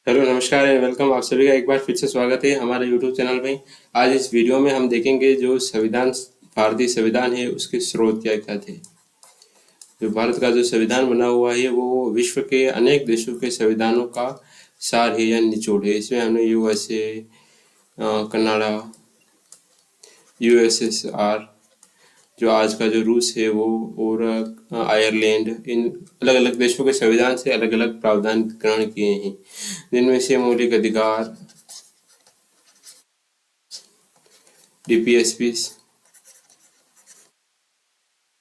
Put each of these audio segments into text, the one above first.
Hello नमस्कार and welcome. आप सभी का एक बार फिर से स्वागत है हमारे यूट्यूब चैनल में। आज इस वीडियो में हम देखेंगे जो संविधान भारतीय संविधान है उसके स्रोत क्या क्या थे। जो भारत का जो संविधान बना हुआ है वो विश्व के अनेक देशों के संविधानों का सार है या निचोड़ है। इसमें हमने यूएसए, कनाडा, यूएसएसआर, जो आज का जो रूस है वो, और आयरलैंड, इन अलग अलग देशों के संविधान से अलग अलग प्रावधान ग्रहण किए हैं, जिनमें से मौलिक अधिकार, डीपीएसपी,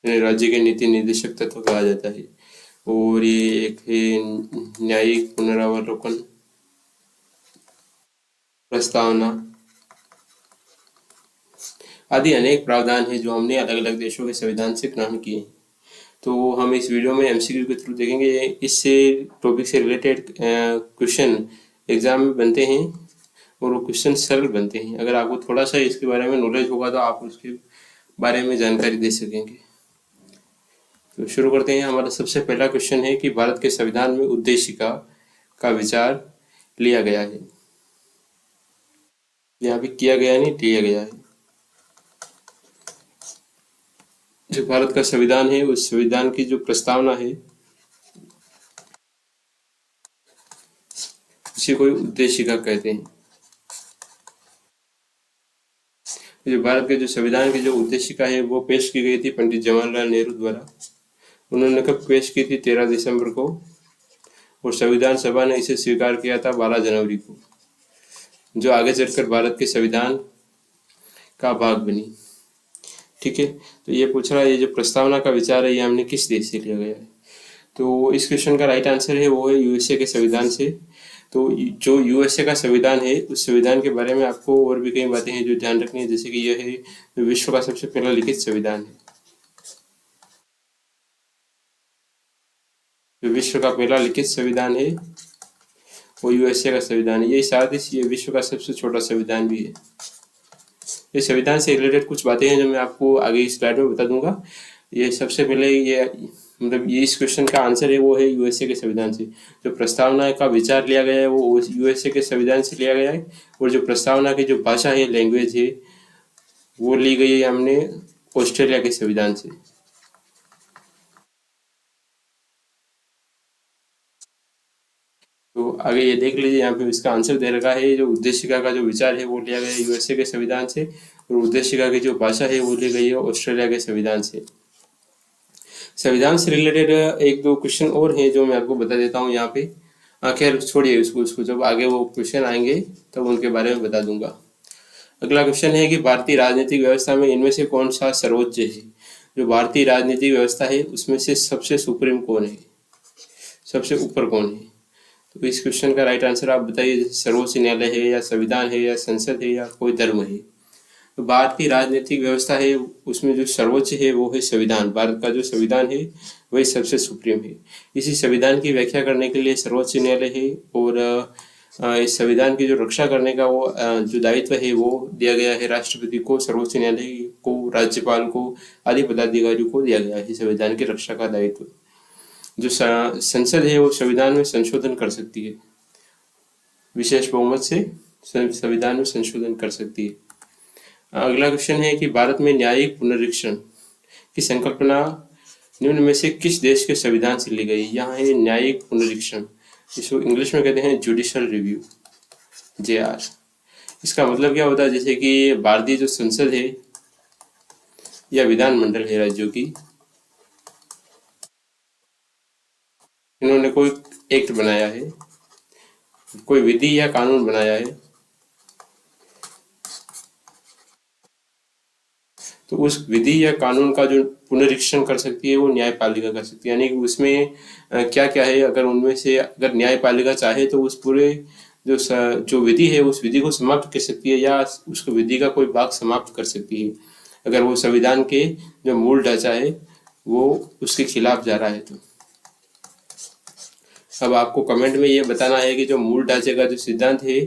राज्य के नीति निर्देशक तत्व कहा जाता है। और ये एक है न्यायिक पुनरावलोकन, प्रस्तावना आदि अनेक प्रावधान है जो हमने अलग अलग देशों के संविधान से ग्रहण किए हैं। तो हम इस वीडियो में एमसीक्यू के थ्रू देखेंगे। इससे टॉपिक से रिलेटेड क्वेश्चन एग्जाम में बनते हैं और वो क्वेश्चन सरल बनते हैं। अगर आपको थोड़ा सा इसके बारे में नॉलेज होगा तो आप उसके बारे में जानकारी दे सकेंगे। तो शुरू करते हैं। हमारा सबसे पहला क्वेश्चन है कि भारत के संविधान में उद्देशिका का विचार लिया गया है। यहाँ पे किया गया नहीं, लिया गया है। जो भारत का संविधान है उस संविधान की जो प्रस्तावना है उसे कोई उद्देशिका कहते हैं। जो भारत के जो संविधान की जो उद्देशिका है वो पेश की गई थी पंडित जवाहरलाल नेहरू द्वारा। उन्होंने कब पेश की थी? 13 दिसंबर को। और संविधान सभा ने इसे स्वीकार किया था 12 जनवरी को, जो आगे चलकर भारत के संविधान का भाग बनी। ठीक है, तो ये पूछ रहा है ये जो प्रस्तावना का विचार है ये हमने किस देश से लिया गया है। तो इस क्वेश्चन का राइट आंसर है वो है यूएसए के संविधान से। तो जो यूएसए का संविधान है उस संविधान के बारे में आपको और भी कई बातें हैं जो ध्यान रखनी है, जैसे कि यह है विश्व का सबसे पहला लिखित संविधान है। जो विश्व का पहला लिखित संविधान है वो यूएसए का संविधान है। यही साथ ही ये विश्व का सबसे छोटा संविधान भी है। ये संविधान से रिलेटेड कुछ बातें हैं जो मैं आपको आगे इस स्लाइड में बता दूंगा। ये सबसे पहले ये मतलब ये इस क्वेश्चन का आंसर है वो है यूएसए के संविधान से। जो प्रस्तावना का विचार लिया गया है वो यूएसए के संविधान से लिया गया है। और जो प्रस्तावना की जो भाषा है, लैंग्वेज है, वो ली गई है हमने ऑस्ट्रेलिया के संविधान से। तो आगे ये देख लीजिए, यहाँ पे इसका आंसर दे रखा है। जो उद्देशिका का जो विचार है वो लिया गया है यूएसए के संविधान से, और उद्देशिका की जो भाषा है वो ली गई है ऑस्ट्रेलिया के संविधान से। संविधान से रिलेटेड एक दो क्वेश्चन और हैं जो मैं आपको बता देता हूँ यहाँ पे। खैर छोड़िए उसको जब आगे वो क्वेश्चन आएंगे तब उनके बारे में बता दूंगा। अगला क्वेश्चन है कि भारतीय राजनीतिक व्यवस्था में इनमें से कौन सा सर्वोच्च है। जो भारतीय राजनीतिक व्यवस्था है उसमें से सबसे सुप्रीम कौन है, सबसे ऊपर कौन है? तो इस क्वेश्चन का राइट आंसर आप बताइए। सर्वोच्च न्यायालय है, या संविधान है, या संसद है, या कोई धर्म है? तो भारतीय राजनीतिक व्यवस्था है उसमें जो सर्वोच्च है वो है संविधान। भारत का जो संविधान है वही सबसे सुप्रीम है। इसी संविधान की व्याख्या करने के लिए सर्वोच्च न्यायालय है, और इस संविधान की जो रक्षा करने का वो जो दायित्व है वो दिया गया है राष्ट्रपति को, सर्वोच्च न्यायालय को, राज्यपाल को, आदि पदाधिकारियों को दिया गया है संविधान की रक्षा का दायित्व। जो संसद है वो संविधान में संशोधन कर सकती है, विशेष बहुमत से संविधान में संशोधन कर सकती है। अगला क्वेश्चन है कि भारत में न्यायिक पुनरीक्षण की संकल्पना निम्न में से किस देश के संविधान से ली गई? यहाँ है न्यायिक पुनरीक्षण, इसको इंग्लिश में कहते हैं जुडिशल रिव्यू, जेआर। इसका मतलब क्या होता है? जैसे कि भारतीय जो संसद है या विधानमंडल है राज्यों की, इन्होंने कोई एक्ट बनाया है, कोई विधि या कानून बनाया है, तो उस विधि या कानून का जो पुनरीक्षण कर सकती है वो न्यायपालिका कर सकती है। यानी कि उसमें क्या क्या है, अगर उनमें से अगर न्यायपालिका चाहे तो उस पूरे जो विधि है उस विधि को समाप्त कर सकती है, या उसको विधि का कोई भाग समाप्त कर सकती है अगर वो संविधान के जो मूल ढांचा है वो उसके खिलाफ जा रहा है। तो अब आपको कमेंट में ये बताना है कि जो मूल ढांचे का जो सिद्धांत है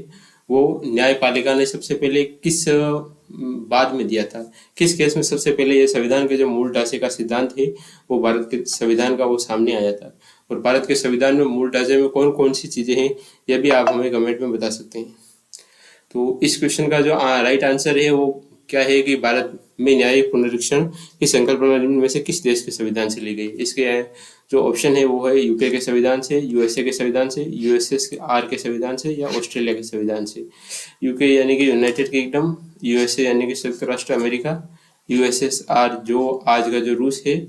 वो न्यायपालिका ने सबसे पहले किस बाद में दिया था, किस केस में सबसे पहले ये संविधान के जो मूल ढांचे का सिद्धांत है वो भारत के संविधान का वो सामने आया था। और भारत के संविधान में मूल ढांचे में कौन कौन सी चीजें हैं यह भी आप हमें कमेंट में बता सकते हैं। तो इस क्वेश्चन का जो राइट आंसर है वो क्या है कि भारत में न्यायिक पुनरीक्षण की संकल्पना निम्न में से किस देश के संविधान से ली गई। इसके जो ऑप्शन है वो है यूके के संविधान से, यूएसए के संविधान से, यूएसएसआर के संविधान से या ऑस्ट्रेलिया के संविधान से। यूके यानी कि यूनाइटेड किंगडम, यूएसए यानी कि संयुक्त राष्ट्र अमेरिका, यूएसएसआर जो आज का जो रूस है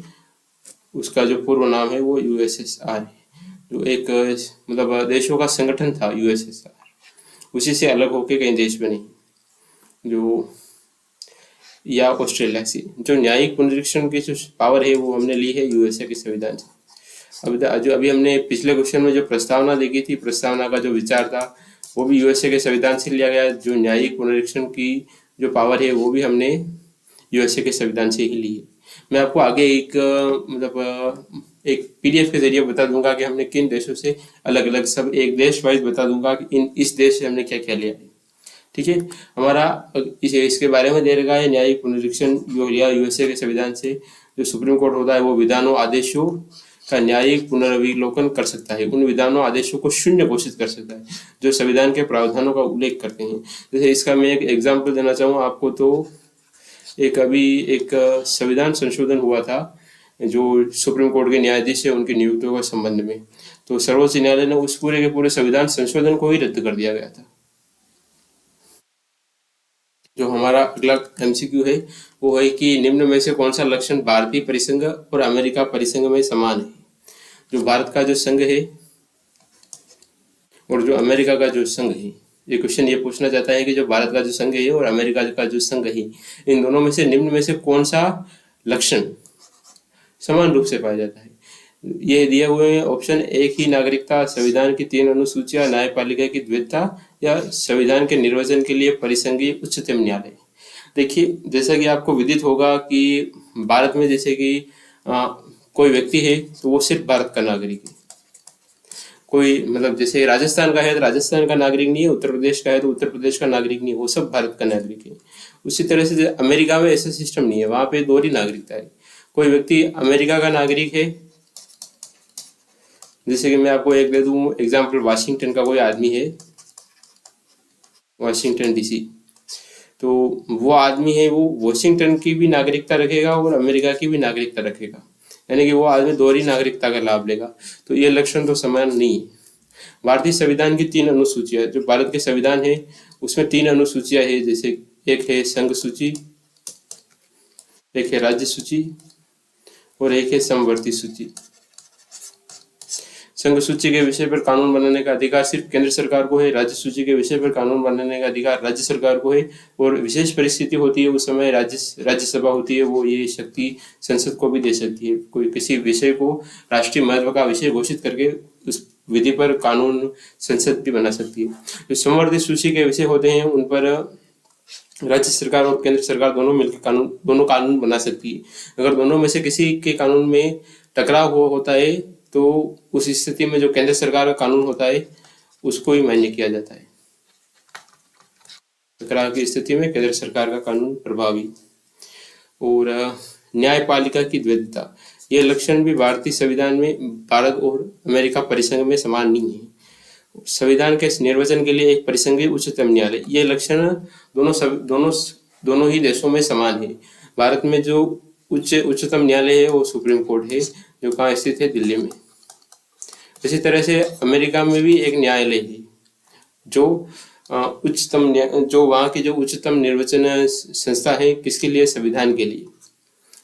उसका जो पूर्व नाम है वो यूएसएसआर है, जो एक मतलब देशों का संगठन था यूएसएसआर, उसी से अलग होके कई देश बने जो, या ऑस्ट्रेलिया से। जो न्यायिक पुनरीक्षण की जो पावर है वो हमने ली है यूएसए के संविधान से। अभी हमने पिछले क्वेश्चन में जो प्रस्तावना देखी थी, प्रस्तावना का जो विचार था वो भी यूएसए के संविधान से लिया गया। जो न्यायिक पुनरीक्षण की जो पावर है वो भी हमने यूएसए के संविधान से ही ली है। मैं आपको आगे एक मतलब एक पीडीएफ के जरिए बता दूंगा कि हमने किन देशों से अलग अलग, सब एक देश वाइज बता दूंगा कि इस देश से हमने क्या क्या लिया है। ठीक है, हमारा इसके बारे में दे रखा है न्यायिक पुनरीक्षण जो लिया यूएसए के संविधान से। जो सुप्रीम कोर्ट होता है वो विधानों आदेशों का न्यायिक पुनर्विलोकन कर सकता है, उन विधानों आदेशों को शून्य घोषित कर सकता है जो संविधान के प्रावधानों का उल्लेख करते हैं। जैसे इसका मैं एक एग्जाम्पल देना चाहूँ आपको, तो एक संविधान संशोधन हुआ था जो सुप्रीम कोर्ट के न्यायाधीश है उनकी नियुक्तियों के संबंध में, तो सर्वोच्च न्यायालय ने उस पूरे के पूरे संविधान संशोधन को ही रद्द कर दिया गया था। जो हमारा अगला एमसीक्यू है वो है कि निम्न में से कौन सा लक्षण भारतीय परिसंघ और अमेरिका परिसंघ में समान है। जो भारत का जो संघ है और जो अमेरिका का जो संघ है, ये क्वेश्चन ये पूछना चाहता है कि जो भारत का जो संघ है और अमेरिका का जो संघ है, इन दोनों में से निम्न में से कौन सा लक्षण समान रूप से पाया जाता है। ये दिए हुए हैं ऑप्शन, एक ही नागरिकता, संविधान की 3 अनुसूचियां, न्यायपालिका की द्वैतता या संविधान के निर्वचन के लिए परिसंघीय उच्चतम न्यायालय। देखिए, जैसा कि आपको विदित होगा कि भारत में जैसे कि कोई व्यक्ति है तो वो सिर्फ भारत का नागरिक है। कोई मतलब जैसे राजस्थान का है तो राजस्थान का नागरिक नहीं है, उत्तर प्रदेश का है तो उत्तर प्रदेश का नागरिक नहीं है, वो सब भारत का नागरिक है। उसी तरह से अमेरिका में ऐसा सिस्टम नहीं है, वहां पे दोहरी नागरिकता है। कोई व्यक्ति अमेरिका का नागरिक है, जैसे कि मैं आपको एक दे दूं एग्जाम्पल, वाशिंगटन का कोई आदमी है, वाशिंगटन डीसी, तो वो आदमी है वो वॉशिंगटन की भी नागरिकता रखेगा और अमेरिका की भी नागरिकता रखेगा, यानी कि वो आदमी दोहरी नागरिकता का लाभ लेगा। तो ये लक्षण तो समान नहीं है। भारतीय संविधान की 3 अनुसूचियां, जो भारत के संविधान है उसमें 3 अनुसूचियां है, जैसे एक है संघ सूची, एक है राज्य सूची और एक है समवर्ती सूची। संघ सूची के विषय पर कानून बनाने का अधिकार सिर्फ केंद्र सरकार को है, राज्य सूची के विषय पर कानून बनाने का अधिकार राज्य सरकार को है, और विशेष परिस्थिति होती है उस समय राज्यसभा होती है, वो ये शक्ति संसद को भी दे सकती है। कोई किसी विषय को राष्ट्रीय महत्व का विषय घोषित करके उस विधि पर कानून संसद भी बना सकती है। जो समवर्ती सूची के विषय होते हैं उन पर राज्य सरकार और केंद्र सरकार दोनों मिलकर दोनों कानून बना सकती है। अगर दोनों में से किसी के कानून में टकराव होता है तो उस स्थिति में जो केंद्र सरकार का कानून होता है उसको ही मान्य किया जाता है। टकराव की स्थिति में केंद्र सरकार का कानून प्रभावी। और न्यायपालिका की द्वैतता, यह लक्षण भी भारतीय संविधान में भारत और अमेरिका परिसंघ में समान नहीं है। संविधान के निर्वचन के लिए एक परिसंघीय उच्चतम न्यायालय, ये लक्षण दोनों ही देशों में समान है। भारत में जो उच्चतम न्यायालय है वो सुप्रीम कोर्ट है, जो कहाँ स्थित है, दिल्ली में। इसी तरह से अमेरिका में भी एक न्यायालय है जो जो वहाँ की जो उच्चतम निर्वाचन संस्था है, किसके लिए, संविधान के लिए।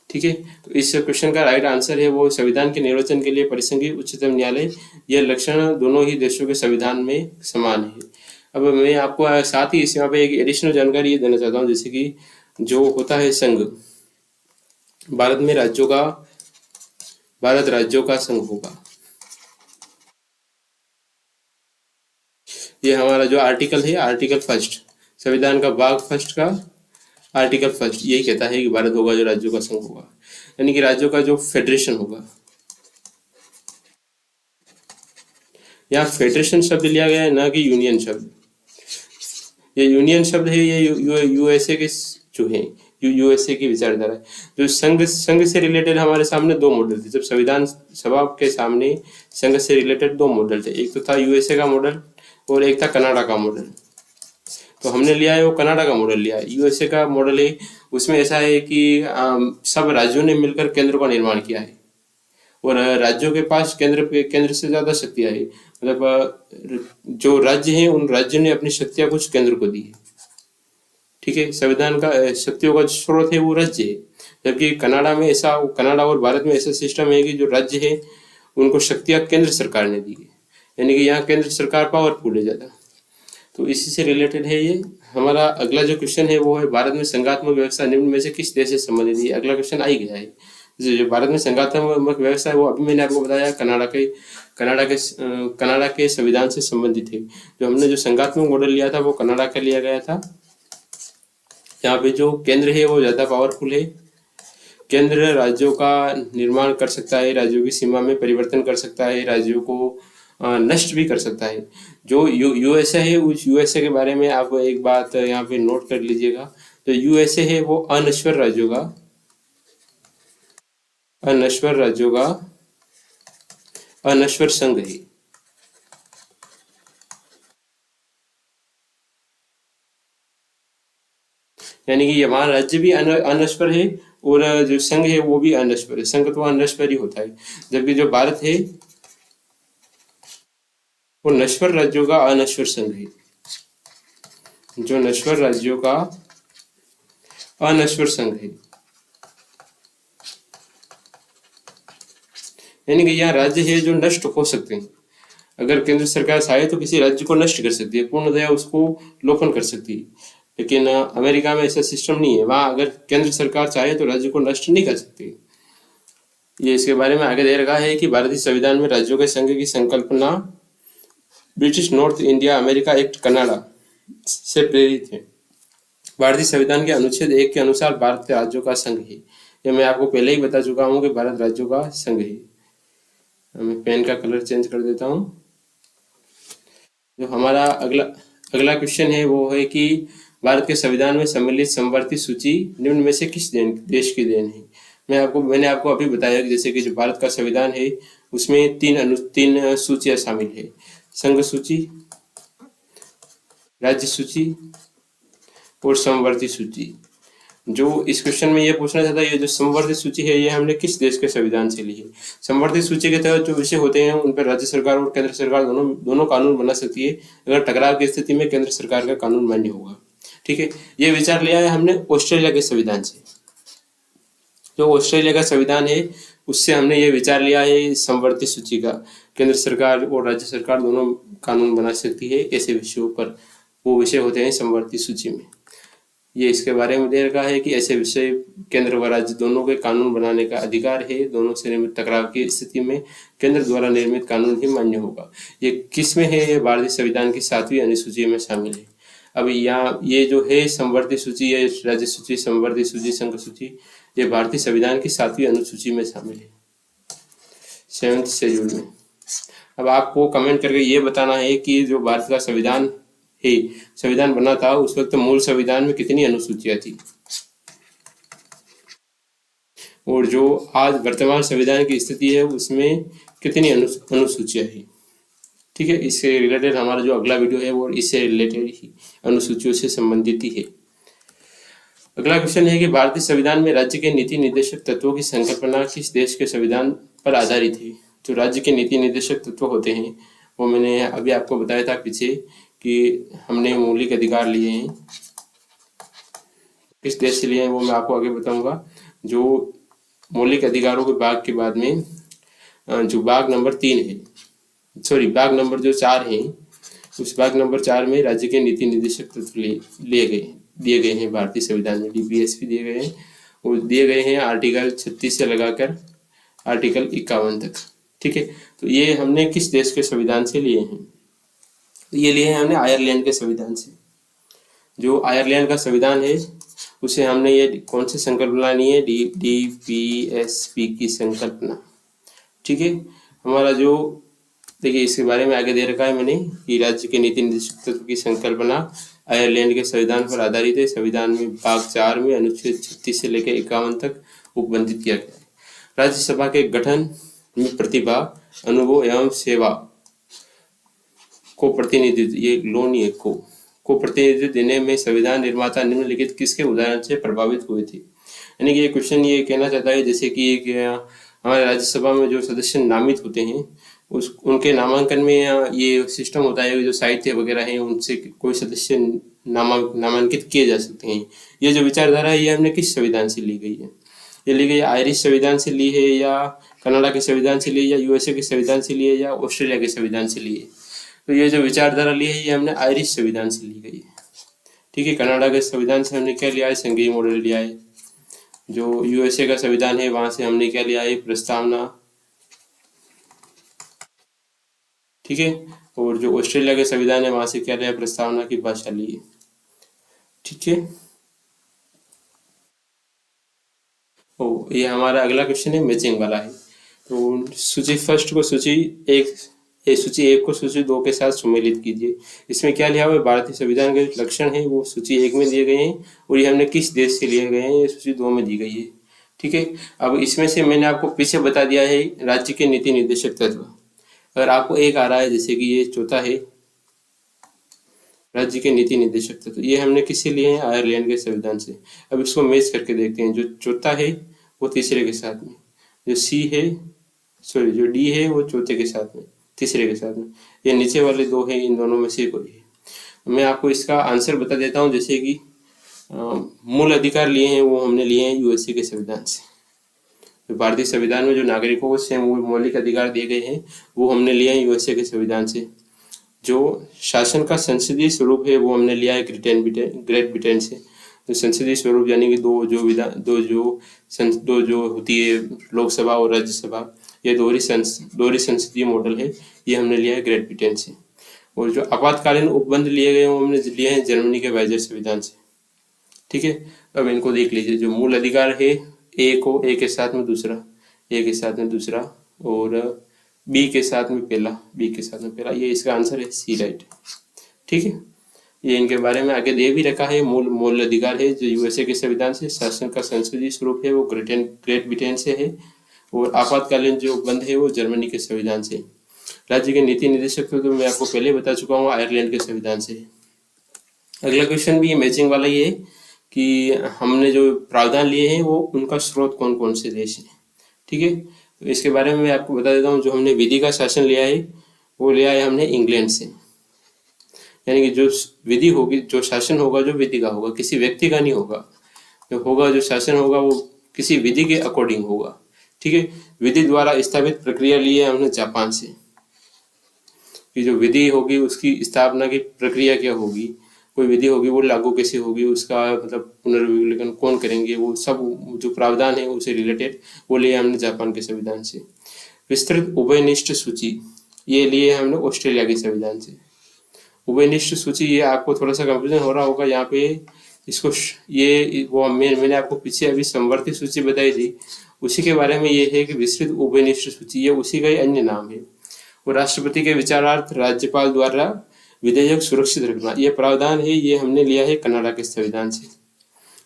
ठीक है, तो इस क्वेश्चन का राइट आंसर है वो संविधान के निर्वचन के लिए परिसंघीय उच्चतम न्यायालय। यह लक्षण दोनों ही देशों के संविधान में समान है। अब मैं आपको साथ ही यहाँ पे एक एडिशनल जानकारी ये देना चाहता हूँ, जैसे कि जो होता है संघ, भारत में भारत राज्यों का संघ होगा। ये हमारा जो आर्टिकल है, आर्टिकल 1 संविधान का भाग 1 का आर्टिकल 1 यही कहता है कि भारत होगा जो राज्यों का संघ होगा, यानी कि राज्यों का जो फेडरेशन होगा। यहाँ फेडरेशन शब्द लिया गया है, ना कि यूनियन शब्द। ये यूनियन शब्द है, ये यूएसए के जो है, यूएसए की विचारधारा है। जो संघ संघ से रिलेटेड हमारे सामने दो मॉडल थे, जब संविधान सभा के सामने संघ से रिलेटेड दो मॉडल थे, एक तो था यूएसए का मॉडल और एक था कनाडा का मॉडल। तो हमने लिया है वो कनाडा का मॉडल लिया है। यूएसए का मॉडल है, उसमें ऐसा है कि सब राज्यों ने मिलकर केंद्र का निर्माण किया है और राज्यों के पास केंद्र से ज्यादा शक्तियां है। मतलब जो राज्य हैं उन राज्यों ने अपनी शक्तियां कुछ केंद्र को दी है। ठीक है, संविधान का शक्तियों का स्रोत है वो राज्य है, जबकि कनाडा और भारत में ऐसा सिस्टम है कि जो राज्य है उनको शक्तियां केंद्र सरकार ने दी है, यानी कि यहाँ केंद्र सरकार पावरफुल है ज्यादा। तो इसी से रिलेटेड है ये। हमारा अगला जो क्वेश्चन है वो है, भारत में संघात्मक व्यवस्था निम्न में से किस देश से संबंधित है। अगला क्वेश्चन आ ही गया है। जो भारत में संघात्मक व्यवस्था है वो अभी मैंने आपको बताया कनाडा के संविधान से संबंधित है। जो हमने जो संघात्मक मॉडल लिया था वो कनाडा का लिया गया था। यहाँ पे जो केंद्र है वो ज्यादा पावरफुल है। केंद्र राज्यों का निर्माण कर सकता है, राज्यों की सीमा में परिवर्तन कर सकता है, राज्यों को नष्ट भी कर सकता है। जो यूएसए है उस यूएसए के बारे में आप एक बात यहाँ पे नोट कर लीजिएगा। जो यूएसए है वो अनश्वर राज्यों का अनश्वर संघ है। यानी कि वहां राज्य भी अनश्वर है और जो संघ है वो भी अनश्वर है। संघ तो अनश्वर ही होता है, जबकि जो भारत है वो नश्वर राज्यों का अनश्वर संघ है। जो नश्वर राज्यों का अनश्वर संघ है, यानी कि यहाँ राज्य है जो नष्ट हो सकते हैं। अगर केंद्र सरकार चाहे तो किसी राज्य को नष्ट कर सकती है, पूर्णतया उसको लोकन कर सकती है, लेकिन अमेरिका में ऐसा सिस्टम नहीं है। वहां अगर केंद्र सरकार चाहे तो राज्य को नष्ट नहीं कर सकती। ये इसके बारे में आगे दे रखा है कि भारतीय संविधान में राज्यों के संघ की संकल्पना British north India America act Canada से प्रेरित है। भारतीय संविधान के अनुच्छेद 1 के अनुसार भारत राज्यों का संघ है। ये मैं आपको पहले ही बता चुका हूँ कि भारत राज्यों का संघ है। मैं पेन का कलर चेंज कर देता हूँ। जो हमारा अगला क्वेश्चन है वो है कि भारत के संविधान में सम्मिलित समवर्ती सूची निम्न में से किस देश की देन है। मैंने आपको अभी बताया कि जैसे कि जो भारत का संविधान है उसमें तीन सूचियां शामिल है, संघ सूची, राज्य सूची और समवर्ती सूची। जो इस क्वेश्चन में ये पूछना चाहता है, ये जो समवर्ती सूची है ये हमने किस देश के संविधान से ली है। समवर्ती सूची के तहत जो विषय होते हैं उन पर राज्य सरकार और केंद्र सरकार दोनों कानून बना सकती है। अगर टकराव की स्थिति में केंद्र सरकार का कानून मान्य होगा। ठीक है, ये विचार लिया है हमने ऑस्ट्रेलिया के संविधान से। जो ऑस्ट्रेलिया का संविधान है उससे हमने ये विचार लिया है समवर्ती सूची का। केंद्र सरकार और राज्य सरकार दोनों कानून बना सकती है ऐसे विषयों पर। वो विषय होते हैं समवर्ती सूची में। ये इसके बारे में दे रखा है कि ऐसे विषय केंद्र व राज्य दोनों के कानून बनाने का अधिकार है। दोनों से निर्मित टकराव की स्थिति में केंद्र द्वारा निर्मित कानून ही मान्य होगा। ये किस में है? ये भारतीय संविधान की 7वीं अनुसूची में शामिल है। अब यहाँ ये जो है समवर्ती सूची, ये राज्य सूची, समवर्ती सूची, संघ सूची, ये भारतीय संविधान की 7वीं अनुसूची में शामिल है, 7th शेड्यूल में। अब आपको कमेंट करके ये बताना है कि जो भारत का संविधान है, संविधान बना था उस वक्त मूल संविधान में कितनी अनुसूचियां थी और जो आज वर्तमान संविधान की स्थिति है उसमें कितनी अनुसूचियां है। ठीक है, इससे रिलेटेड हमारा जो अगला वीडियो है वो इससे रिलेटेड ही अनुसूचियों से संबंधित ही है। अगला क्वेश्चन है कि भारतीय संविधान में राज्य के नीति निर्देशक तत्वों की संकल्पना किस देश के संविधान पर आधारित है। जो राज्य के नीति निर्देशक तत्व होते हैं वो मैंने अभी आपको बताया था पीछे कि हमने मौलिक अधिकार लिए हैं, किस देश से लिए हैं वो मैं आपको आगे बताऊंगा। जो मौलिक अधिकारों के भाग के बाद में जो भाग नंबर 3 है, भाग नंबर जो 4 है, उस भाग नंबर 4 में राज्य के नीति निर्देशक तत्व दिए गए हैं। भारतीय संविधान में डीपीएसपी दिए गए हैं, वो दिए गए हैं आर्टिकल 36 से लगाकर आर्टिकल 51 तक। ठीक है, तो ये हमने किस देश के संविधान से लिए हैं? तो ये लिए हैं हमने आयरलैंड के संविधान से। जो आयरलैंड का संविधान है उसे हमने ये कौन सी संकल्पना ली है? डीपीएसपी की संकल्पना। ठीक है, हमारा जो देखिए इसके बारे में आगे दे रखा है मैंने कि राज्य के नीति निर्देशक तत्व की संकल्पना आयरलैंड के संविधान पर आधारित है। संविधान में भाग 4 में अनुच्छेद 36 से लेकर 51 तक उपबंधित किया गया है। राज्यसभा के गठन में प्रतिभा, अनुभव एवं सेवा को प्रतिनिधित्व, ये लो नहीं है, को प्रतिनिधित्व देने में संविधान निर्माता निम्नलिखित किसके उदाहरण से प्रभावित हुए थे। यानी कि ये क्वेश्चन ये कहना चाहता है जैसे कि एक हमारे राज्यसभा में जो सदस्य नामित होते हैं उस उनके नामांकन में ये सिस्टम होता है जो साहित्य वगैरह है उनसे कोई सदस्य नामांकित किए जा सकते हैं। ये जो विचारधारा है ये हमने किस संविधान से ली गई है? ये ली गई आयरिश संविधान से ली है, या कनाडा के संविधान से ली है, या यूएसए के संविधान से ली है, या ऑस्ट्रेलिया के संविधान से ली है। तो ये जो विचारधारा ली है ये हमने आयरिश संविधान से ली गई है। ठीक है, कनाडा के संविधान से हमने क्या लिया है? संघीय मॉडल लिया है। जो यूएसए का संविधान है वहां से हमने क्या लिया है? प्रस्तावना। ठीक है, और जो ऑस्ट्रेलिया के संविधान है वहां से क्या लिया? प्रस्तावना की भाषा ली है। ठीक है, ये हमारा अगला क्वेश्चन है, मैचिंग वाला है। तो सूची फर्स्ट को सूची एक सूची 1 को सूची 2 के साथ सम्मिलित कीजिए। इसमें क्या लिखा हुआ है? भारतीय संविधान के लक्षण है वो सूची 1 में दिए गए हैं और ये हमने किस देश से लिए गए हैं ये सूची 2 में दी गई है। ठीक है, अब इसमें से मैंने आपको पीछे बता दिया है राज्य के नीति निर्देशक तत्व। अगर आपको एक आ रहा है जैसे कि ये चौथा है राज्य के नीति निर्देशक तत्व, ये हमने किससे लिए हैं? आयरलैंड के संविधान से। अब इसको मैच करके देखते हैं। जो चौथा है वो तीसरे के साथ में, जो सी है सॉरी जो डी है वो चौथे के साथ में, तीसरे के साथ में, ये नीचे वाले दो है, इन दोनों में से कोई है। मैं आपको इसका आंसर बता देता हूँ। जैसे कि मूल अधिकार लिए हैं वो हमने लिए हैं यूएसए के संविधान से। तो भारतीय संविधान में जो नागरिकों को स्वयं मौलिक अधिकार दिए गए हैं वो हमने लिए हैं यूएसए के संविधान से। जो शासन का संसदीय स्वरूप है वो हमने लिया है ग्रेट ब्रिटेन से। तो संसदीय स्वरूप यानी कि दो जो होती है लोकसभा और राज्यसभा, ये दोहरी संसदीय मॉडल है, ये हमने लिया है ग्रेट ब्रिटेन से। और जो आपातकालीन उपबंध लिए गए वो हमने लिए हैं जर्मनी के वाइजर संविधान से। ठीक है, अब इनको देख लीजिए। जो मूल अधिकार है ए को ए के साथ में दूसरा, ए के साथ में दूसरा, और बी के साथ में पहला, बी के साथ में पहला, ये इसका आंसर है सी, राइट। ठीक है, ये इनके बारे में आगे दे भी रखा है। मूल अधिकार है जो यूएसए के संविधान से, शासन का संसदीय स्वरूप है वो ग्रेट ब्रिटेन से है, और आपातकालीन जो बंद है वो जर्मनी के संविधान से। राज्य के नीति निर्देशक तो मैं आपको पहले बता चुका हूँ आयरलैंड के संविधान से। अगला क्वेश्चन भी मैचिंग वाला ही है कि हमने जो प्रावधान लिए हैं वो उनका स्रोत कौन कौन से देश है। ठीक है, तो इसके बारे में मैं आपको बता देता हूँ। जो हमने विधि का शासन लिया है वो लिया है हमने इंग्लैंड से। यानी कि जो विधि होगी, जो शासन होगा, जो विधि का होगा, किसी व्यक्ति का नहीं होगा। जो होगा, जो शासन होगा वो किसी विधि के अकॉर्डिंग होगा। ठीक है, विधि द्वारा स्थापित प्रक्रिया ली है हमने जापान से। कि जो विधि होगी उसकी स्थापना की प्रक्रिया क्या होगी, कोई विधि होगी वो लागू कैसे होगी, उसका मतलब पुनर्विवेचन कौन करेंगे, वो सब जो प्रावधान है उसे रिलेटेड वो लिए हमने जापान के संविधान से। विस्तृत उभयनिष्ठ सूची ये लिए हमने ऑस्ट्रेलिया के संविधान से। उभयनिष्ठ सूची ये आपको थोड़ा सा कंफ्यूजन हो रहा होगा यहाँ पे। इसको ये वो मैंने आपको पीछे अभी समवर्ती सूची बताई थी, उसी के बारे में ये है कि विस्तृत उभयनिष्ठ सूची, ये उसी का ही अन्य नाम है। और राष्ट्रपति के विचारार्थ राज्यपाल द्वारा विधेयक सुरक्षित रखना, ये प्रावधान है, ये हमने लिया है कनाडा के संविधान से।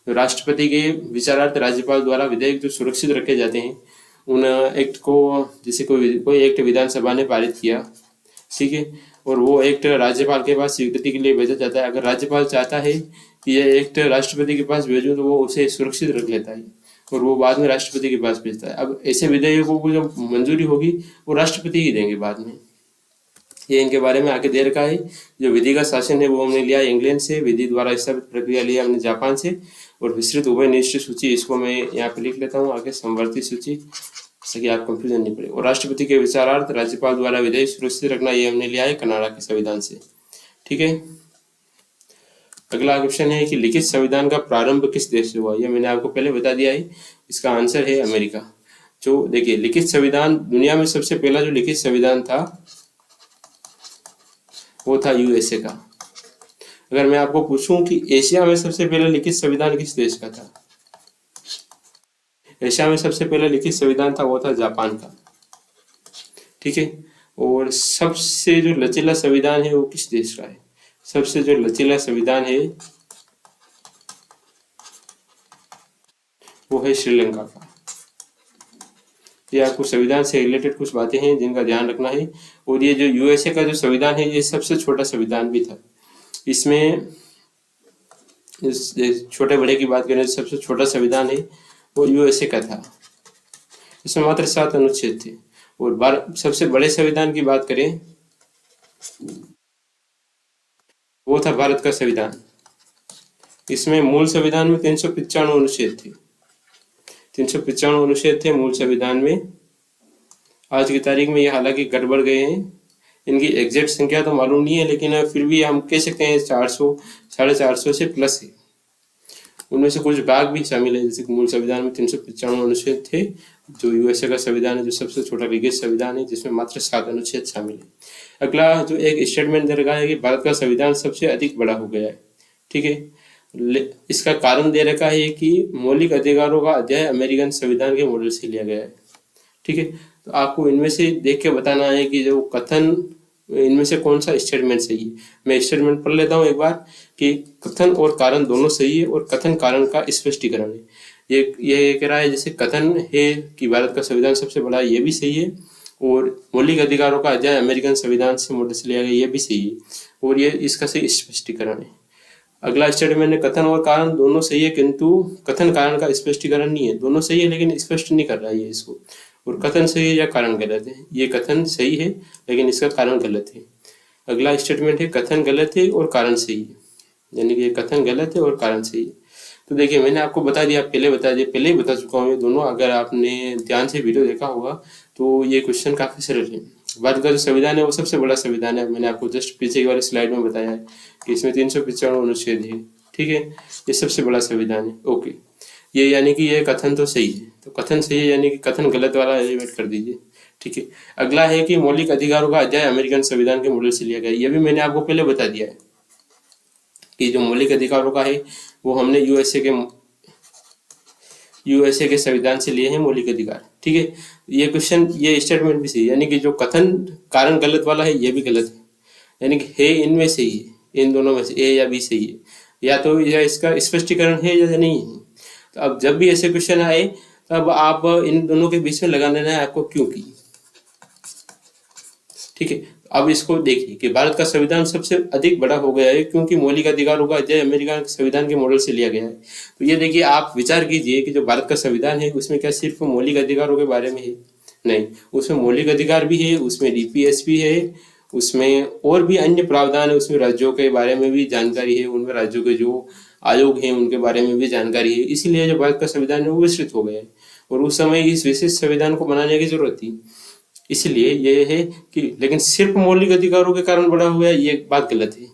तो राष्ट्रपति के विचारार्थ राज्यपाल द्वारा विधेयक जो सुरक्षित रखे जाते हैं उन एक्ट को, जैसे कोई एक्ट विधानसभा ने पारित किया, ठीक है, और वो एक्ट राज्यपाल के पास स्वीकृति के लिए भेजा जाता है। अगर राज्यपाल चाहता है कि यह एक्ट राष्ट्रपति के पास भेजूं तो वो उसे सुरक्षित रख लेता है और वो बाद में राष्ट्रपति के पास भेजता है। अब ऐसे विधेयकों को जो मंजूरी होगी वो राष्ट्रपति ही देंगे बाद में। ये इनके बारे में आगे दे रखा है। जो विधि का शासन है वो हमने लिया इंग्लैंड से, विधि द्वारा स्थापित प्रक्रिया लिया हमने जापान से, और विस्तृत उभयनिष्ठ सूची इसको मैं यहाँ पे लिख लेता हूँ आगे, समवर्ती सूची, ताकि आप कंफ्यूजन नहीं पड़े। और राष्ट्रपति के विचारार्थ राज्यपाल द्वारा विधेयक सुरक्षित रखना, ये हमने लिया है कनाडा के संविधान से। ठीक है, अगला क्वेश्चन है कि लिखित संविधान का प्रारंभ किस देश से हुआ? ये मैंने आपको पहले बता दिया है, इसका आंसर है अमेरिका। जो देखिए लिखित संविधान, दुनिया में सबसे पहला जो लिखित संविधान था वो था यूएसए का। अगर मैं आपको पूछूं कि एशिया में सबसे पहला लिखित संविधान किस देश का था? एशिया में सबसे पहला लिखित संविधान था वो था जापान का। ठीक है, और सबसे जो लचीला संविधान है वो किस देश का है? सबसे जो लचीला संविधान है वो है श्रीलंका का। ये आपको संविधान से रिलेटेड कुछ बातें हैं जिनका ध्यान रखना है। और ये जो यूएसए का जो संविधान है ये सबसे छोटा संविधान भी था। इसमें इस छोटे बड़े की बात करें तो सबसे छोटा संविधान है वो यूएसए का था। इसमें मात्र 7 अनुच्छेद थे। और सबसे बड़े संविधान की बात करें वो था भारत का संविधान। इसमें मूल संविधान में 395 अनुच्छेद थे। 395 अनुच्छेद थे मूल संविधान में। आज की तारीख में ये हालांकि गड़बड़ गए हैं, इनकी एग्जैक्ट संख्या तो मालूम नहीं है, लेकिन फिर भी हम कह सकते हैं 400 450 से प्लस है। उनमें से कुछ भाग भी शामिल है, जैसे मूल संविधान में 395 अनुच्छेद थे। जो यूएसए का संविधान है जो सबसे छोटा लिखित संविधान है जिसमें मात्र 7 अनुच्छेद शामिल है। अगला जो एक स्टेटमेंट दे रखा है कि भारत का संविधान सबसे अधिक बड़ा हो गया है। ठीक है, इसका कारण दे रखा है कि मौलिक अधिकारों का अध्याय अमेरिकन संविधान के मॉडल से लिया गया है। ठीक है, तो आपको इनमें से देख के बताना है कि जो कथन इनमें से कौन सा स्टेटमेंट सही है। मैं स्टेटमेंट पढ़ लेता हूँ एक बार कि कथन और कारण दोनों सही है और कथन कारण का स्पष्टीकरण है। ये कह रहा है जैसे कथन है कि भारत का संविधान सबसे बड़ा है, ये भी सही है। और मौलिक अधिकारों का अध्याय अमेरिकन संविधान से मॉडल से लिया गया, ये भी सही है। और ये इसका सही स्पष्टीकरण है। अगला स्टेटमेंट है कथन और कारण दोनों सही है किंतु कथन कारण का स्पष्टीकरण नहीं है। दोनों सही है लेकिन स्पष्ट नहीं कर रहा है ये इसको। और कथन सही है या कारण गलत है। ये कथन सही है लेकिन इसका कारण गलत है। अगला स्टेटमेंट है कथन गलत है और कारण सही है, यानी कि ये कथन गलत है और कारण सही है। तो देखिए मैंने आपको बता दिया, पहले ही बता चुका हूँ ये दोनों। अगर आपने ध्यान से वीडियो देखा होगा तो ये क्वेश्चन काफी सरल है। भारत का जो संविधान है वो सबसे बड़ा संविधान है। मैंने आपको जस्ट पीछे वाली स्लाइड में बताया है कि इसमें 395 अनुच्छेद है। ठीक है, ये सबसे बड़ा संविधान है। ओके, ये यानी कि ये कथन तो सही है। तो कथन सही है यानी कि कथन गलत वाला एलिमिनेट कर दीजिए। ठीक है, अगला है कि मौलिक अधिकारों का अध्याय अमेरिकन संविधान के मॉडल से लिया गया। ये भी मैंने आपको पहले बता दिया है कि जो मौलिक अधिकारों का है वो हमने यूएसए के संविधान से लिए हैं मौलिक अधिकार। ठीक है, ये क्वेश्चन ये स्टेटमेंट भी सही है, यानी कि जो कथन कारण गलत वाला है ये भी गलत है, यानी कि है इनमें से ही है, इन दोनों में से ए या बी सही है, या तो या इसका स्पष्टीकरण है या नहीं है। तो अब जब भी ऐसे क्वेश्चन आए तब आप इन दोनों के बीच में लगा देना है आपको क्योंकि। ठीक है, अब इसको देखिए कि भारत का संविधान सबसे अधिक बड़ा हो गया है क्योंकि मौलिक अधिकारों का अध्याय अमेरिका के संविधान के मॉडल से लिया गया है। तो ये देखिए आप विचार कीजिए कि जो भारत का संविधान है उसमें क्या सिर्फ मौलिक अधिकारों के बारे में है? नहीं, उसमें मौलिक अधिकार भी है, उसमें डीपीएस भी है, उसमें और भी अन्य प्रावधान है, उसमें राज्यों के बारे में भी जानकारी है, उनमें राज्यों के जो आयोग हैं उनके बारे में भी जानकारी है। इसीलिए जो भारत का संविधान है वो विस्तृत हो गया है और उस समय इस विशेष संविधान को बनाने की जरूरत थी। इसलिए ये है कि लेकिन सिर्फ मौलिक अधिकारों के कारण बड़ा हुआ है, ये बात गलत है।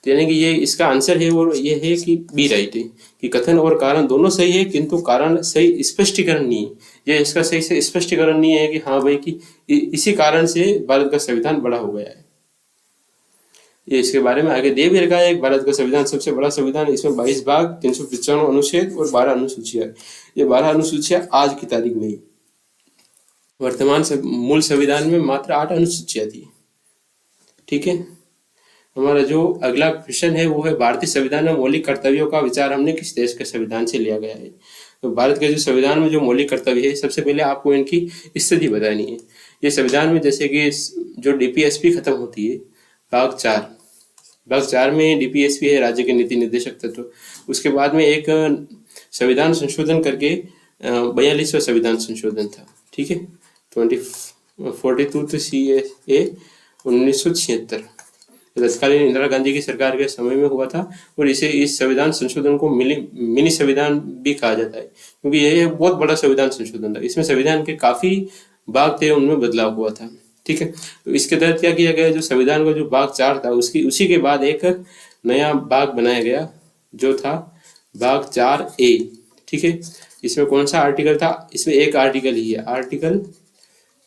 तो यानी कि ये इसका आंसर है और ये है कि बी राइट है कि कथन और कारण दोनों सही है किंतु कारण सही स्पष्टीकरण नहीं है। ये इसका सही से स्पष्टीकरण नहीं है कि हाँ भाई कि इसी कारण से भारत का संविधान बड़ा हो गया है। ये इसके बारे में आगे दे भी रखा है। भारत का संविधान सबसे बड़ा संविधान, इसमें 22 भाग, 395 अनुच्छेद और 12 अनुसूचियां। ये 12 अनुसूचियां आज की तारीख में, वर्तमान मूल संविधान में मात्र 8 अनुसूचियां थी। ठीक है, हमारा जो अगला क्वेश्चन है वो है भारतीय संविधान में मौलिक कर्तव्यों का विचार हमने किस देश के संविधान से लिया गया है। तो भारत के जो संविधान में जो मौलिक कर्तव्य है सबसे पहले आपको इनकी स्थिति बतानी है। ये संविधान में जैसे कि जो डीपीएसपी खत्म होती है भाग 4 में डीपीएसपी है राज्य के नीति निर्देशक तत्व। उसके बाद में एक संविधान संशोधन करके 42वां संविधान संशोधन था। ठीक है, 42 CAA 1976 तत्कालीन इंदिरा गांधी की सरकार के समय में हुआ था और इस संविधान संशोधन को मिनी संविधान भी कहा जाता है क्योंकि यह बहुत बड़ा संविधान संशोधन था। इसमें संविधान के काफी भाग थे, उनमें बदलाव हुआ था। ठीक है, तो इसके तहत क्या किया गया, जो संविधान का जो भाग 4 था उसी के बाद एक नया भाग बनाया गया जो था भाग 4A। ठीक है, इसमें कौन सा आर्टिकल था, इसमें एक आर्टिकल ही है, आर्टिकल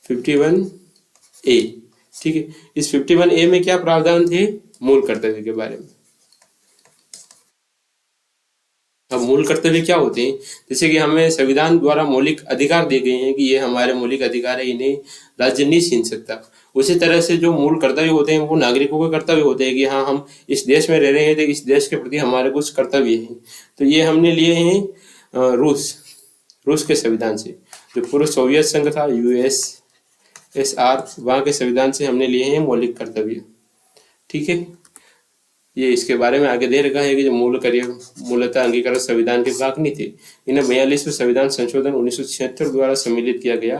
51A। ठीक है, इस 51A में क्या प्रावधान थे, मूल कर्तव्य के बारे में। अब मूल कर्तव्य क्या होते हैं, जैसे कि हमें संविधान द्वारा मौलिक अधिकार दिए गए हैं कि ये हमारे मौलिक अधिकार है, इन्हें राज्य नहीं छीन सकता। उसी तरह से जो मूल कर्तव्य होते हैं वो नागरिकों के कर्तव्य होते हैं कि हाँ, हम इस देश में रह रहे हैं तो इस देश के प्रति हमारे कुछ कर्तव्य हैं। तो ये हमने लिए हैं रूस के संविधान से। जो पूर्व सोवियत संघ था, USSR, वहाँ के संविधान से हमने लिए हैं मौलिक कर्तव्य। ठीक है, ये इसके बारे में आगे दे रखा है कि जो मूलतः अंगीकृत संविधान के भाग नहीं थे, इन्हें 42वें संविधान संशोधन 1976 द्वारा सम्मिलित किया गया।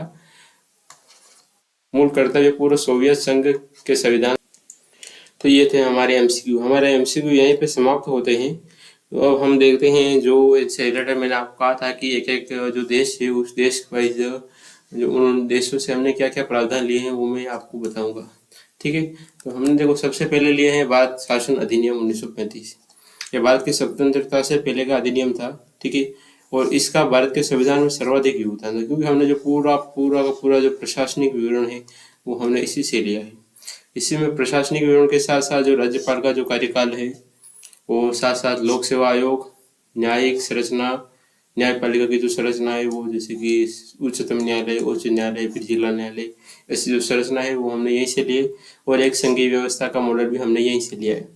मूल कर्तव्य पूर्व सोवियत संघ के संविधान। तो ये थे हमारे MCQ। हमारे MCQ यहीं पे समाप्त होते हैं। तो अब हम देखते हैं जो इससे रिलेटेड मैंने आपको कहा था कि एक एक जो देश है उस देश वाइज जो उन देशों से हमने क्या क्या प्रावधान लिए हैं वो मैं आपको बताऊंगा। ठीक है, तो हमने देखो सबसे पहले लिए हैं भारत शासन अधिनियम 1935। ये भारत की स्वतंत्रता से पहले का अधिनियम था। ठीक है, और इसका भारत के संविधान में सर्वाधिक योगदान था, क्योंकि हमने जो पूरा जो प्रशासनिक विवरण है वो हमने इसी से लिया है। इसी में प्रशासनिक विवरण के साथ साथ जो राज्यपाल का जो कार्यकाल है, और साथ साथ लोक सेवा आयोग, न्यायिक संरचना, न्यायपालिका की जो संरचना है वो, जैसे कि उच्चतम न्यायालय, उच्च न्यायालय, फिर जिला न्यायालय, ऐसी जो संरचना है वो हमने यहीं से लिए। और एक संघीय व्यवस्था का मॉडल भी हमने यहीं से लिया है।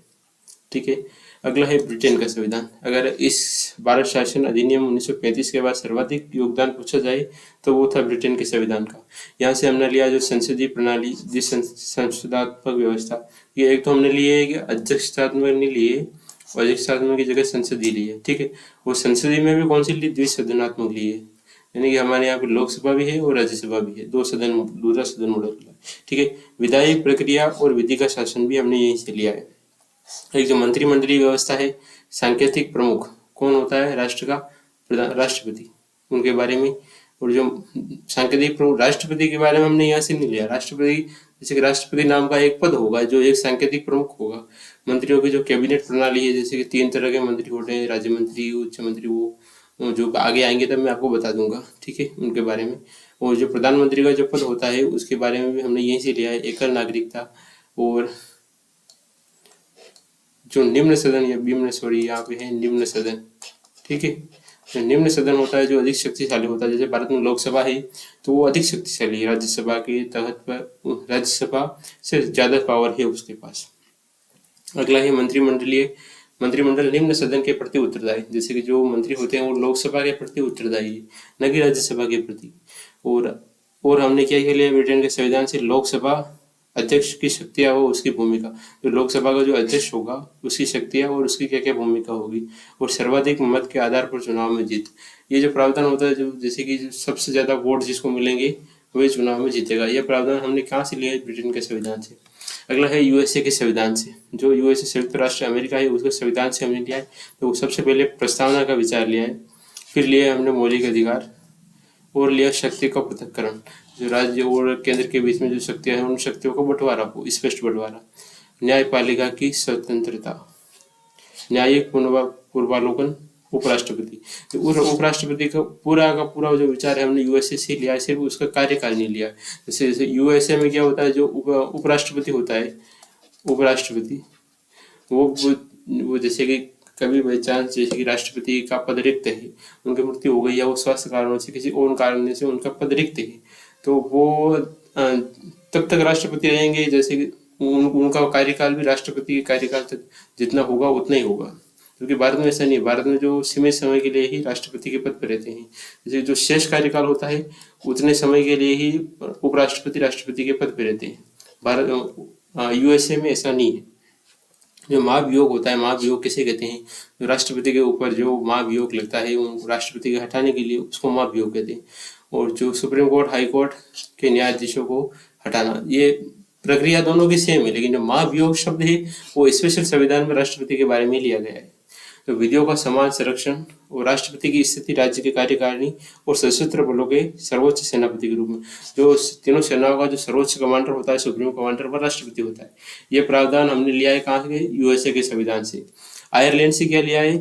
ठीक है, अगला है ब्रिटेन का संविधान। अगर इस भारत शासन अधिनियम 1935 के बाद सर्वाधिक योगदान पूछा जाए तो वो था ब्रिटेन के संविधान का। यहाँ से हमने लिया जो संसदीय प्रणाली, जिस संसदात्मक व्यवस्था, ये एक तो हमने लिए है कि अध्यक्षतात्मक नहीं लिए, अध्यक्षतात्मक की जगह संसदीय ली है। ठीक है, वो संसदीय में भी कौन सी ली, द्विसदनात्मक ली है, यानी कि हमारे यहाँ पे लोकसभा भी है और राज्यसभा भी है, दूसरा सदन मॉडल। ठीक है, विधायी प्रक्रिया और विधि का शासन भी हमने यहीं से लिया है। एक जो मंत्रिमंडलीय व्यवस्था है, सांकेतिक प्रमुख कौन होता है, राष्ट्र का राष्ट्रपति, उनके बारे में। और जो सांकेतिक प्रमुख राष्ट्रपति के बारे में हमने यहाँ से नहीं लिया। राष्ट्रपति, जैसे कि राष्ट्रपति नाम का एक पद होगा जो एक सांकेतिक प्रमुख होगा। मंत्रियों की जो कैबिनेट प्रणाली है, जैसे कि 3 तरह के मंत्री होते हैं, राज्य मंत्री, उच्च मंत्री, वो जो आगे आएंगे तब मैं आपको बता दूंगा। ठीक है, उनके बारे में। और जो प्रधानमंत्री का जो पद होता है उसके बारे में भी हमने यहीं से लिया है, एकल नागरिकता। और जो निम्न सदन या यहाँ पे है निम्न सदन। ठीक है, जो निम्न सदन होता है जो अधिक शक्तिशाली होता है, जैसे भारत में लोकसभा है तो वो अधिक शक्तिशाली है, राज्यसभा के तहत पर राज्यसभा से ज्यादा पावर है उसके पास। अगला है मंत्रिमंडल निम्न सदन के प्रति उत्तरदायी, जैसे कि जो मंत्री होते हैं वो लोकसभा के प्रति उत्तरदायी है, न कि राज्यसभा के प्रति। और हमने क्या लिया ब्रिटेन के संविधान से, लोकसभा अध्यक्ष की शक्तियां और उसकी भूमिका, जो लोकसभा का जो अध्यक्ष होगा उसकी शक्तियां और उसकी क्या क्या भूमिका होगी, और सर्वाधिक मत के आधार पर चुनाव में जीत। ये जो प्रावधान होता है, जो जैसे कि सबसे ज्यादा वोट जिसको मिलेंगे वही चुनाव में जीतेगा, ये प्रावधान हमने कहाँ से लिया है, ब्रिटेन के संविधान से। अगला है USA के संविधान से। जो USA संयुक्त राष्ट्र अमेरिका है उसके संविधान से हमने लिया है। तो सबसे पहले प्रस्तावना का विचार लिया है, फिर लिया हमने मौलिक अधिकार, और लिया शक्ति का पृथक्करण, जो राज्य और केंद्र के बीच में जो शक्तियां हैं उन शक्तियों को बंटवारा को स्पष्ट बंटवारा, न्यायपालिका की स्वतंत्रता, न्यायिक पूर्वावलोकन, उपराष्ट्रपति। तो उपराष्ट्रपति का पूरा जो विचार है हमने USA से लिया है, सिर्फ उसका कार्यकाल नहीं लिया। जैसे USA में क्या होता है, जो उपराष्ट्रपति होता है, उपराष्ट्रपति वो जैसे कि कभी बाई चांस जैसे कि राष्ट्रपति का पद रिक्त है, उनकी मृत्यु हो गई या वो स्वास्थ्य कारणों से किसी और कारण से उनका पद रिक्त है, तो वो तब तक राष्ट्रपति रहेंगे जैसे कि उनका कार्यकाल भी राष्ट्रपति के कार्यकाल तक जितना होगा उतना ही होगा। क्योंकि भारत में ऐसा नहीं है, भारत में जो सीमित समय के लिए ही राष्ट्रपति के पद पर रहते हैं, जैसे जो शेष कार्यकाल होता है उतने समय के लिए ही उपराष्ट्रपति राष्ट्रपति के पद पर रहते हैं। USA में ऐसा नहीं है। जो महाभियोग होता है, महाभियोग किसे कहते हैं, जो राष्ट्रपति के ऊपर जो महाभियोग लगता है उनको राष्ट्रपति के हटाने के लिए उसको महाभियोग कहते हैं। और जो सुप्रीम कोर्ट, हाई कोर्ट के न्यायाधीशों को हटाना, ये प्रक्रिया दोनों की सेम है, लेकिन जो महाभियोग शब्द है वो स्पेशल संविधान में राष्ट्रपति के बारे में लिया गया है। तो विधियों का समान संरक्षण और राष्ट्रपति की स्थिति राज्य के कार्यकारिणी और सशस्त्र बलों के सर्वोच्च सेनापति के रूप में, जो तीनों सेनाओं का जो सर्वोच्च कमांडर होता है, सुप्रीम कमांडर, वह राष्ट्रपति होता है। ये प्रावधान हमने लिया है कहाँ से, USA के संविधान से। आयरलैंड से क्या लिया है,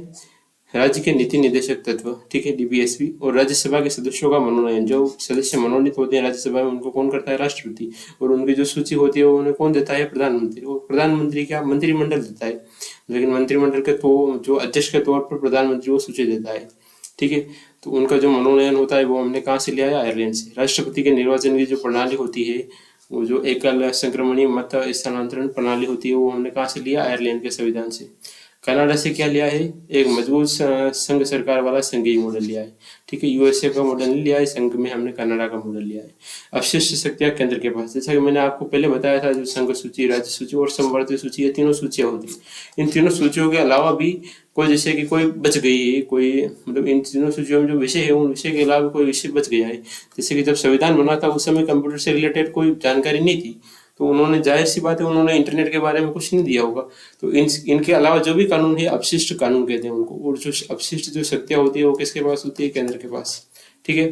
राज्य के नीति निदेशक तत्व, ठीक है, DPSP। और राज्यसभा के सदस्यों का मनोनयन, जो सदस्य मनोनीत होते हैं राज्यसभा में उनको कौन करता है, राष्ट्रपति। और उन्की जो सूची होती है उन्हें कौन देता है, प्रधानमंत्री। और प्रधानमंत्री क्या, मंत्रिमंडल देता है। लेकिन मंत्रिमंडल के तो जो अध्यक्ष के तौर पर प्रधानमंत्री को सूची देता है, ठीक है। तो उनका जो मनोनयन होता है वो हमने कहाँ से लिया है? आयरलैंड से। राष्ट्रपति के निर्वाचन की जो प्रणाली होती है, वो जो एकल संक्रमणीय मत स्थानांतरण प्रणाली होती है, वो हमने कहाँ से लिया? आयरलैंड के संविधान से। कनाडा से क्या लिया है? एक मजबूत संघ सरकार वाला संघीय मॉडल लिया है, ठीक है। यूएसए का मॉडल नहीं लिया है, संघ में हमने कनाडा का मॉडल लिया है। अवशिष्ट शक्तियां केंद्र के पास, जैसा कि मैंने आपको पहले बताया था, जो संघ सूची, राज्य सूची और समवर्ती सूची, ये तीनों सूचियां होती हैं। इन तीनों सूचियों के अलावा भी कोई, जैसे कि कोई बच गई है, कोई मतलब इन तीनों सूचियों में जो विषय है, उन विषय के अलावा कोई विषय बच गया है। जैसे कि जब संविधान बना था उस समय कंप्यूटर से रिलेटेड कोई जानकारी नहीं थी, तो उन्होंने, जाहिर सी बात है, उन्होंने इंटरनेट के बारे में कुछ नहीं दिया होगा। तो इनके अलावा जो भी कानून है, अपशिष्ट कानून कहते हैं उनको। और जो अपशिष्ट जो शक्तियां होती है वो किसके पास होती है? केंद्र के पास, ठीक है।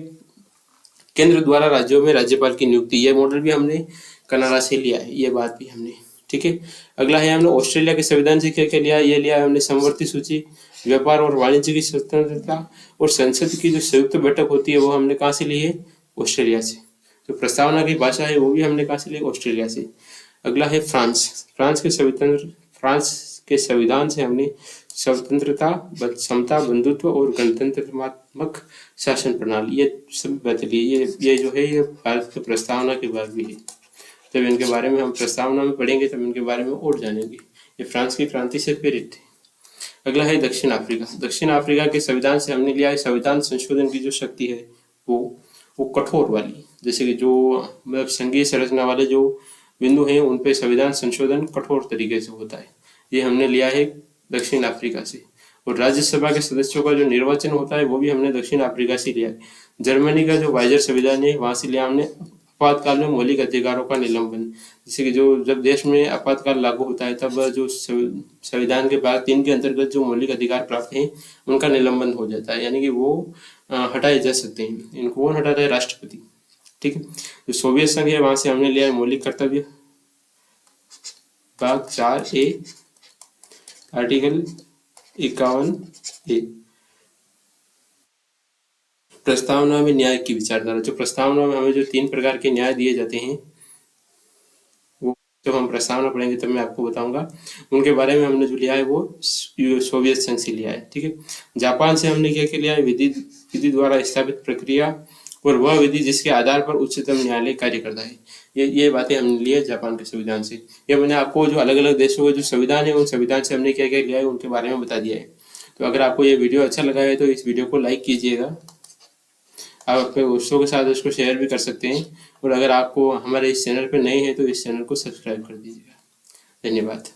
केंद्र द्वारा राज्यों में राज्यपाल की नियुक्ति, यह मॉडल भी हमने कनाडा से लिया है, ये बात भी हमने, ठीक है। अगला है हमने ऑस्ट्रेलिया के संविधान से क्या क्या लिया है? ये लिया है हमने समवर्ती सूची, व्यापार और वाणिज्य की स्वतंत्रता, और संसद की जो संयुक्त बैठक होती है वो हमने कहाँ से ली है? ऑस्ट्रेलिया से। जो प्रस्तावना की भाषा है वो भी हमने कहाँ से ली? ऑस्ट्रेलिया से। अगला है फ्रांस। फ्रांस के संविधान से हमने स्वतंत्रता, समता, बंधुत्व और गणतंत्रात्मक शासन प्रणाली, ये सब बातें ली। ये जो है, ये भारत की प्रस्तावना के भाग भी है। जब इनके बारे में हम प्रस्तावना में पढ़ेंगे तब इनके बारे में और जानेंगे। ये फ्रांस की क्रांति से प्रेरित थे। अगला है दक्षिण अफ्रीका। दक्षिण अफ्रीका के संविधान से हमने लिया है संविधान संशोधन की जो शक्ति है वो कठोर वाली, जैसे कि जो मतलब संघीय संरचना वाले जो बिंदु हैं उन पे संविधान संशोधन कठोर तरीके से होता है। ये हमने लिया है दक्षिण अफ्रीका से। और राज्यसभा के सदस्यों का जो निर्वाचन होता है वो भी हमने दक्षिण अफ्रीका से लिया है। जर्मनी का जो वाइजर संविधान है वहां से लिया हमने आपातकाल में मौलिक अधिकारों का निलंबन, जैसे कि जो जब देश में आपातकाल लागू होता है तब जो संविधान के भाग 3 के अंतर्गत जो मौलिक अधिकार प्राप्त हैं उनका निलंबन हो जाता है, यानी कि वो हटाए जा सकते हैं। इनको कौन हटाता है? राष्ट्रपति, ठीक है। जो सोवियत संघ है वहां से हमने लिया है मौलिक कर्तव्य, भाग 4A, आर्टिकल 51A। प्रस्तावना में न्याय की विचारधारा, जो प्रस्तावना में हमें जो 3 प्रकार के न्याय दिए जाते हैं, वो जब हम प्रस्तावना पढ़ेंगे तब मैं आपको बताऊंगा। उनके बारे में हमने जो लिया है वो सोवियत संघ से लिया है, ठीक है। जापान से हमने क्या क्या लिया है? विधि द्वारा स्थापित प्रक्रिया और वह विधि जिसके आधार पर उच्चतम न्यायालय कार्य करता है। ये बातें हमने ली है जापान के संविधान से। ये मैंने आपको जो अलग अलग देशों के जो संविधान है उन संविधान से हमने क्या क्या लिया है उनके बारे में बता दिया है। तो अगर आपको ये वीडियो अच्छा लगा है तो इस वीडियो को लाइक कीजिएगा। आप अपने दोस्तों के साथ उसको शेयर भी कर सकते हैं। और अगर आपको हमारे इस चैनल पर नए हैं तो इस चैनल को सब्सक्राइब कर दीजिएगा। धन्यवाद।